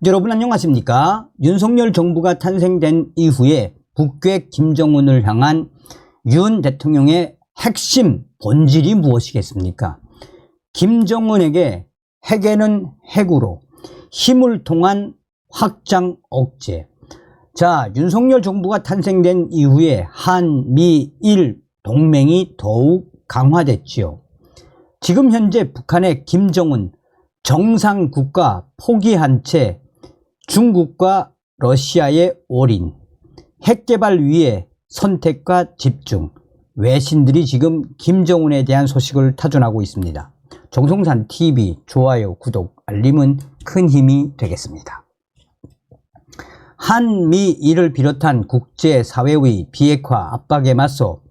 여러분 안녕하십니까? 윤석열 정부가 탄생된 이후에 북괴 김정은을 향한 윤 대통령의 핵심 본질이 무엇이겠습니까? 김정은에게 핵에는 핵으로 힘을 통한 확장 억제. 자, 윤석열 정부가 탄생된 이후에 한미일 동맹이 더욱 강화됐지요. 지금 현재 북한의 김정은 정상국가 포기한 채 중국과 러시아에 올인, 핵개발 위에 선택과 집중, 외신들이 지금 김정은에 대한 소식을 타전하고 있습니다. 정성산TV 좋아요, 구독, 알림은 큰 힘이 되겠습니다. 한미일을 비롯한 국제사회의 비핵화 압박에 맞서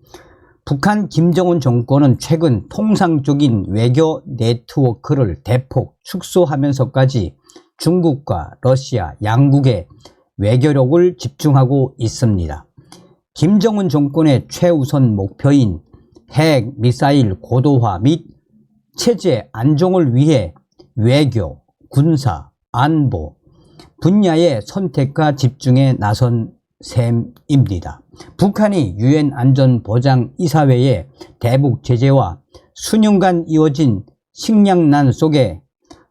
북한 김정은 정권은 최근 통상적인 외교 네트워크를 대폭 축소하면서까지 중국과 러시아 양국의 외교력을 집중하고 있습니다. 김정은 정권의 최우선 목표인 핵, 미사일 고도화 및 체제 안정을 위해 외교, 군사, 안보 분야의 선택과 집중에 나선 셈입니다. 북한이 유엔 안전보장이사회의 대북 제재와 수년간 이어진 식량난 속에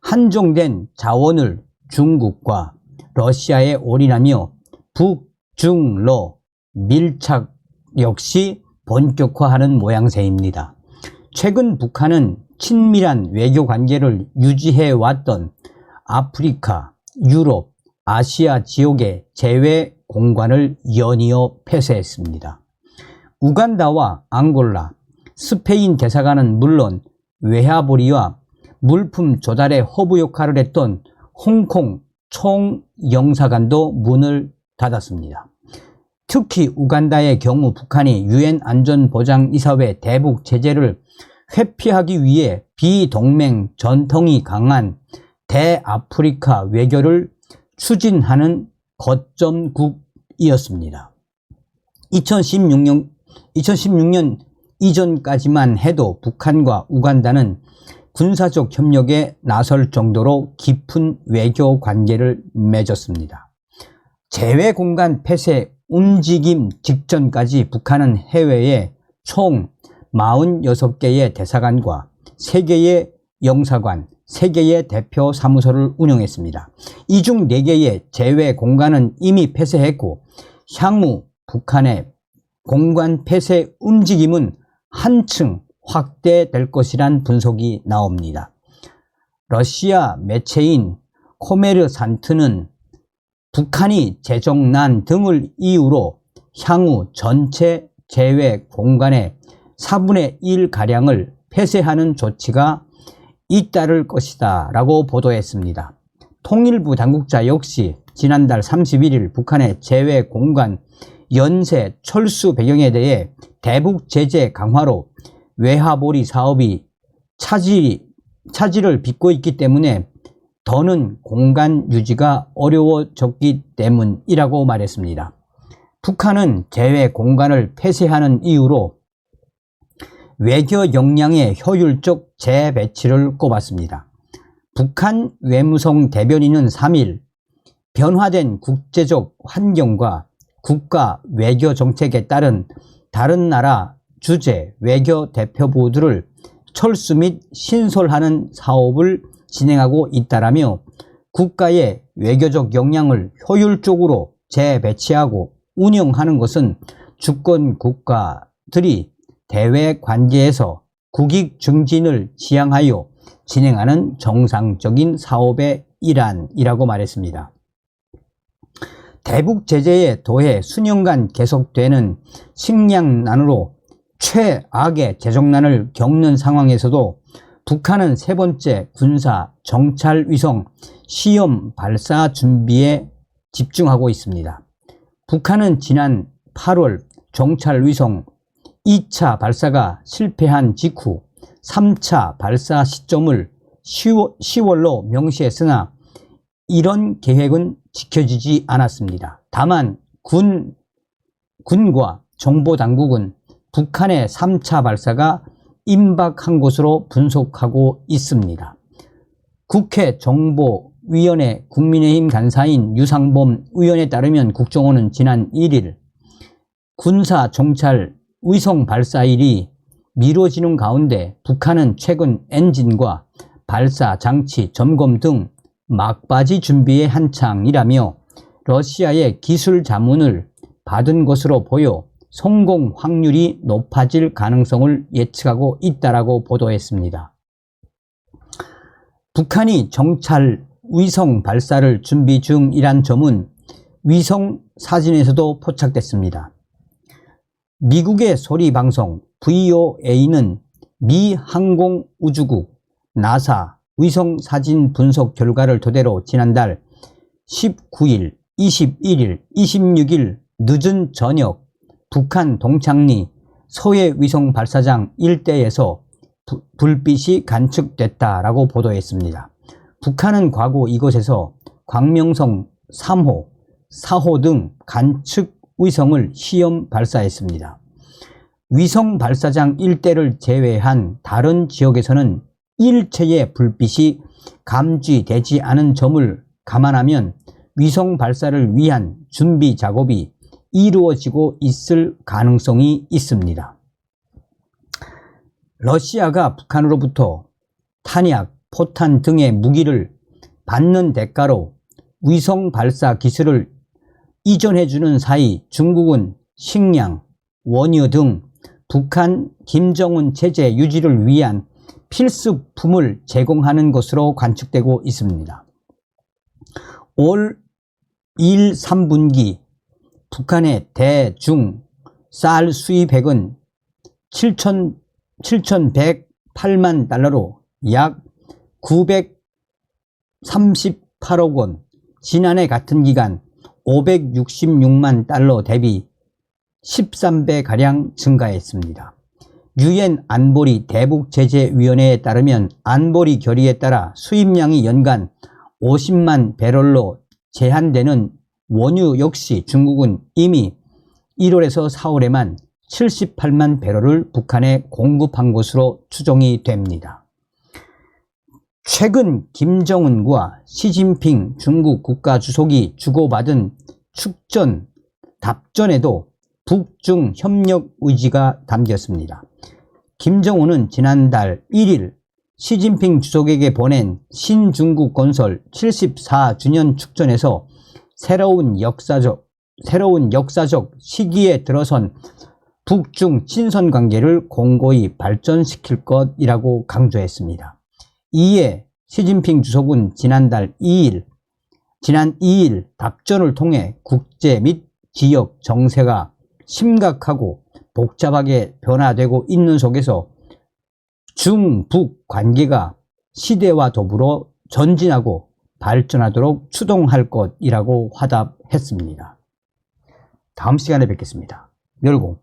한정된 자원을 중국과 러시아에 올인하며 북중러 밀착 역시 본격화하는 모양새입니다. 최근 북한은 친밀한 외교 관계를 유지해 왔던 아프리카, 유럽, 아시아 지역의 제외 공간을 연이어 폐쇄했습니다. 우간다와 앙골라, 스페인 대사관은 물론 외화보리와 물품 조달의 허브 역할을 했던 홍콩 총영사관도 문을 닫았습니다. 특히 우간다의 경우 북한이 유엔 안전보장이사회 대북 제재를 회피하기 위해 비동맹 전통이 강한 대아프리카 외교를 추진하는 거점국이었습니다. 2016년 이전까지만 해도 북한과 우간다는 군사적 협력에 나설 정도로 깊은 외교 관계를 맺었습니다. 제외 공간 폐쇄 움직임 직전까지 북한은 해외에 총 46개의 대사관과 3개의 영사관, 3개의 대표 사무소를 운영했습니다. 이 중 4개의 제외 공간은 이미 폐쇄했고 향후 북한의 공간 폐쇄 움직임은 한층 확대될 것이란 분석이 나옵니다. 러시아 매체인 코메르산트는 북한이 재정난 등을 이유로 향후 전체 제외 공간의 4분의 1가량을 폐쇄하는 조치가 잇따를 것이다 라고 보도했습니다. 통일부 당국자 역시 지난달 31일 북한의 제외 공간 연쇄 철수 배경에 대해 대북 제재 강화로 외화보리 사업이 차질을 빚고 있기 때문에 더는 공간 유지가 어려워졌기 때문이라고 말했습니다. 북한은 제외 공간을 폐쇄하는 이유로 외교 역량의 효율적 재배치를 꼽았습니다. 북한 외무성 대변인은 3일 변화된 국제적 환경과 국가 외교 정책에 따른 다른 나라 주재 외교 대표부들을 철수 및 신설하는 사업을 진행하고 있다라며 국가의 외교적 역량을 효율적으로 재배치하고 운영하는 것은 주권 국가들이 대외 관계에서 국익 증진을 지향하여 진행하는 정상적인 사업의 일환이라고 말했습니다. 대북 제재에 더해 수년간 계속되는 식량난으로 최악의 재정난을 겪는 상황에서도 북한은 세 번째 군사 정찰 위성 시험 발사 준비에 집중하고 있습니다. 북한은 지난 8월 정찰 위성 2차 발사가 실패한 직후 3차 발사 시점을 10월로 명시했으나 이런 계획은 지켜지지 않았습니다. 다만 군과 정보당국은 북한의 3차 발사가 임박한 것으로 분석하고 있습니다. 국회 정보 위원회 국민의힘 간사인 유상범 의원에 따르면 국정원은 지난 1일 군사 정찰 위성 발사일이 미뤄지는 가운데 북한은 최근 엔진과 발사 장치 점검 등 막바지 준비에 한창이라며 러시아의 기술 자문을 받은 것으로 보여 성공 확률이 높아질 가능성을 예측하고 있다라고 보도했습니다. 북한이 정찰 위성 발사를 준비 중이란 점은 위성 사진에서도 포착됐습니다. 미국의 소리방송 VOA는 미 항공우주국 나사 위성 사진 분석 결과를 토대로 지난달 19일, 21일, 26일 늦은 저녁 북한 동창리 소해 위성 발사장 일대에서 불빛이 관측됐다라고 보도했습니다. 북한은 과거 이곳에서 광명성 3호, 4호 등 관측 위성을 시험 발사했습니다. 위성 발사장 일대를 제외한 다른 지역에서는 일체의 불빛이 감지되지 않은 점을 감안하면 위성 발사를 위한 준비 작업이 이루어지고 있을 가능성이 있습니다. 러시아가 북한으로부터 탄약, 포탄 등의 무기를 받는 대가로 위성 발사 기술을 이전해주는 사이 중국은 식량, 원유 등 북한 김정은 체제 유지를 위한 필수품을 제공하는 것으로 관측되고 있습니다. 올 1, 3분기 북한의 대, 중, 쌀 수입액은 7,108만 달러로 약 938억 원, 지난해 같은 기간 566만 달러 대비 13배가량 증가했습니다. 유엔 안보리 대북제재위원회에 따르면 안보리 결의에 따라 수입량이 연간 50만 배럴로 제한되는 원유 역시 중국은 이미 1월에서 4월에만 78만 배럴을 북한에 공급한 것으로 추정이 됩니다. 최근 김정은과 시진핑 중국 국가주석이 주고받은 축전, 답전에도 북중 협력 의지가 담겼습니다. 김정은은 지난달 1일 시진핑 주석에게 보낸 신중국 건설 74주년 축전에서 새로운 역사적 시기에 들어선 북중 친선 관계를 공고히 발전시킬 것이라고 강조했습니다. 이에 시진핑 주석은 지난 2일 답전을 통해 국제 및 지역 정세가 심각하고 복잡하게 변화되고 있는 속에서 중북 관계가 시대와 더불어 전진하고 발전하도록 추동할 것이라고 화답했습니다. 다음 시간에 뵙겠습니다. 멸공.